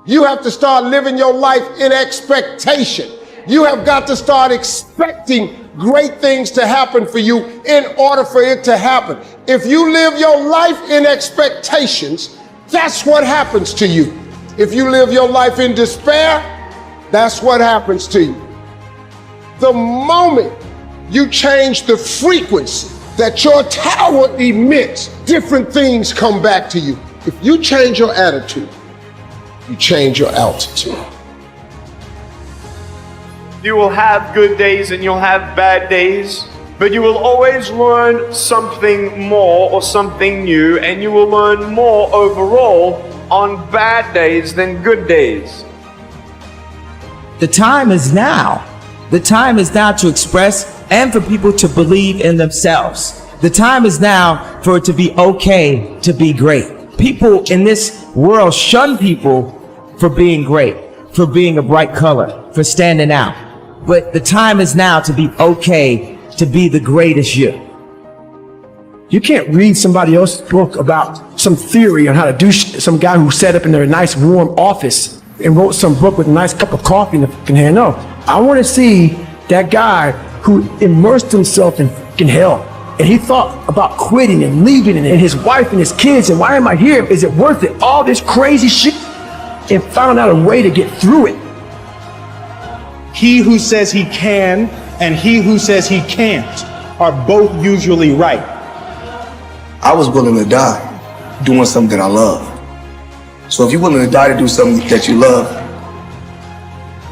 You have to start living your life in expectation. You have got to start expecting great things to happen for you in order for it to happen. If you live your life in expectations, that's what happens to you. If you live your life in despair, that's what happens to you. The moment you change the frequency that your tower emits, different things come back to you. If you change your attitude, you change your altitude. You will have good days and you'll have bad days, but you will always learn something more or something new, and you will learn more overall on bad days than good days. The time is now. The time is now to express and for people to believe in themselves. The time is now for it to be okay to be great. People in this world shun people for being great, for being a bright color, for standing out. But the time is now to be okay to be the greatest you. You can't read somebody else's book about some theory on how to do some guy who sat up in their nice warm office and wrote some book with a nice cup of coffee in the fucking hand. No, I want to see that guy who immersed himself in fucking hell. And he thought about quitting and leaving and his wife and his kids. And why am I here? Is it worth it? All this crazy shit. And found out a way to get through it. He who says he can and he who says he can't are both usually right. I was willing to die doing something that I love. So if you're willing to die to do something that you love,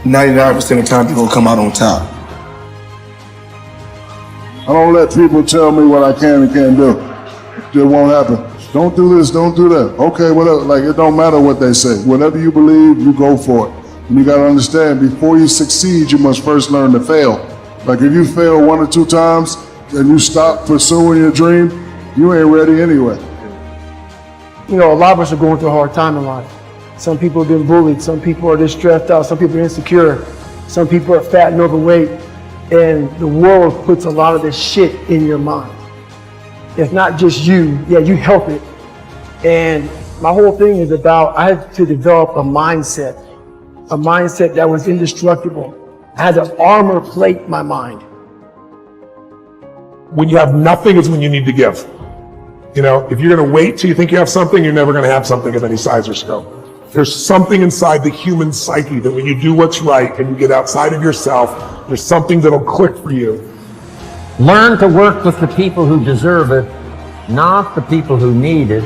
99% of the time you're gonna come out on top. I don't let people tell me what I can and can't do. It won't happen. Don't do this, don't do that. Okay, whatever. Like, it don't matter what they say. Whatever you believe, you go for it. And you gotta understand, before you succeed, you must first learn to fail. Like, if you fail 1 or 2 times and you stop pursuing your dream, you ain't ready anyway. You know, a lot of us are going through a hard time in life. Some people have been bullied. Some people are just stressed out. Some people are insecure. Some people are fat and overweight. And the world puts a lot of this shit in your mind. It's not just you. Yeah, you help it. And my whole thing is about, I had to develop a mindset that was indestructible. I had to armor plate my mind. When you have nothing is when you need to give. You know, if you're gonna wait till you think you have something, you're never gonna have something of any size or scope. There's something inside the human psyche that when you do what's right and you get outside of yourself, there's something that'll click for you. Learn to work with the people who deserve it, not the people who need it.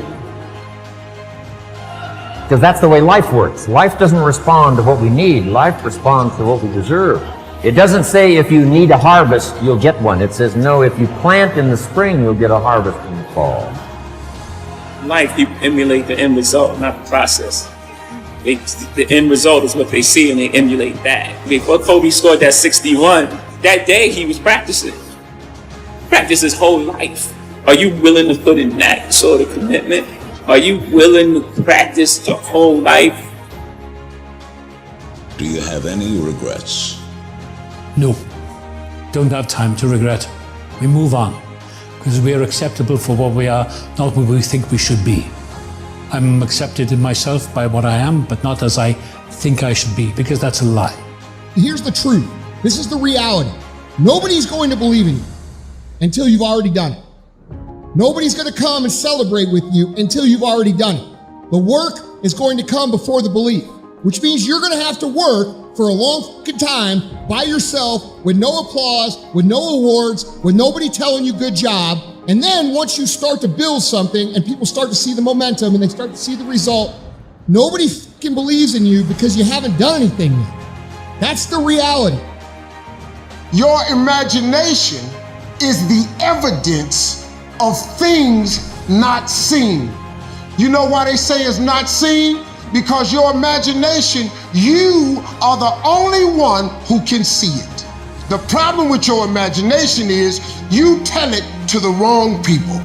Because that's the way life works. Life doesn't respond to what we need. Life responds to what we deserve. It doesn't say if you need a harvest, you'll get one. It says, no, if you plant in the spring, you'll get a harvest in the fall. Life, you emulate the end result, not the process. The end result is what they see, and they emulate that. Before Kobe scored that 61, that day he was practicing. Practice his whole life. Are you willing to put in that sort of commitment? Are you willing to practice your whole life? Do you have any regrets? No, don't have time to regret. We move on because we are acceptable for what we are, not what we think we should be. I'm accepted in myself by what I am, but not as I think I should be, because that's a lie. Here's the truth. This is the reality. Nobody's going to believe in you until you've already done it. Nobody's going to come and celebrate with you until you've already done it. The work is going to come before the belief, which means you're going to have to work for a long fucking time by yourself with no applause, with no awards, with nobody telling you good job. And then once you start to build something and people start to see the momentum and they start to see the result, nobody fucking believes in you because you haven't done anything yet. That's the reality. Your imagination is the evidence of things not seen. You know why they say it's not seen? Because your imagination, you are the only one who can see it. The problem with your imagination is you tell it to the wrong people.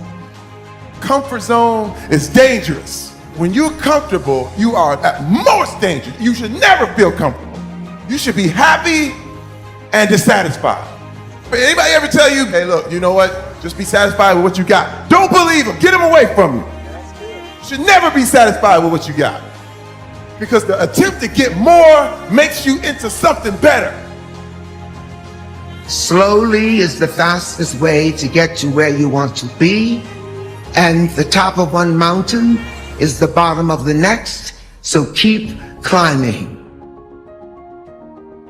Comfort zone is dangerous. When you're comfortable, you are at most dangerous. You should never feel comfortable. You should be happy and dissatisfied. But anybody ever tell you, hey, look, you know what? Just be satisfied with what you got. Don't believe them. Get them away from you. You should never be satisfied with what you got. Because the attempt to get more makes you into something better. Slowly is the fastest way to get to where you want to be, and the top of one mountain is the bottom of the next, so keep climbing.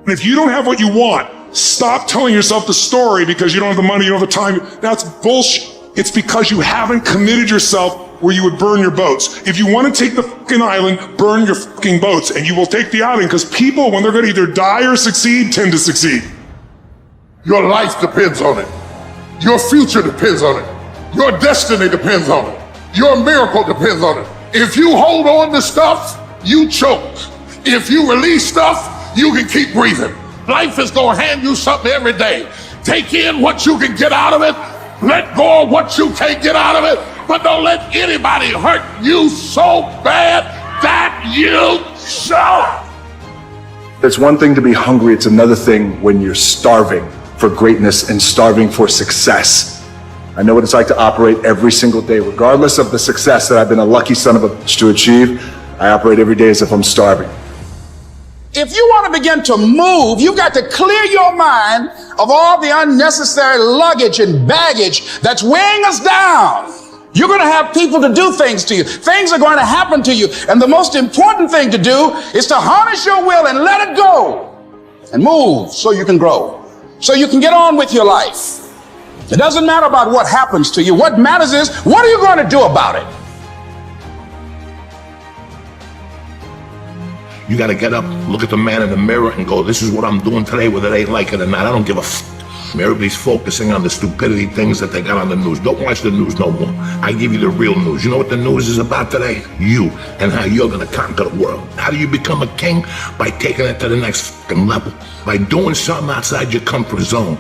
If you don't have what you want, stop telling yourself the story because you don't have the money, you don't have the time. That's bullshit. It's because you haven't committed yourself where you would burn your boats. If you want to take the fucking island, burn your fucking boats, and you will take the island, because people, when they're going to either die or succeed, tend to succeed. Your life depends on it. Your future depends on it. Your destiny depends on it. Your miracle depends on it. If you hold on to stuff, you choke. If you release stuff, you can keep breathing. Life is going to hand you something every day. Take in what you can get out of it. Let go of what you can't get out of it. But don't let anybody hurt you so bad that you choke. It's one thing to be hungry, it's another thing when you're starving for greatness and starving for success. I know what it's like to operate every single day, regardless of the success that I've been a lucky son of a bitch to achieve. I operate every day as if I'm starving. If you want to begin to move, you've got to clear your mind of all the unnecessary luggage and baggage that's weighing us down. You're going to have people to do things to you. Things are going to happen to you. And the most important thing to do is to harness your will and let it go and move so you can grow, so you can get on with your life. It doesn't matter about what happens to you. What matters is, what are you going to do about it? You gotta get up, look at the man in the mirror and go, this is what I'm doing today, whether they like it or not. I don't give a f. Everybody's focusing on the stupidity things that they got on the news. Don't watch the news no more. I give you the real news. You know what the news is about today? You, and how you're gonna conquer the world. How do you become a king? By taking it to the next fucking level. By doing something outside your comfort zone.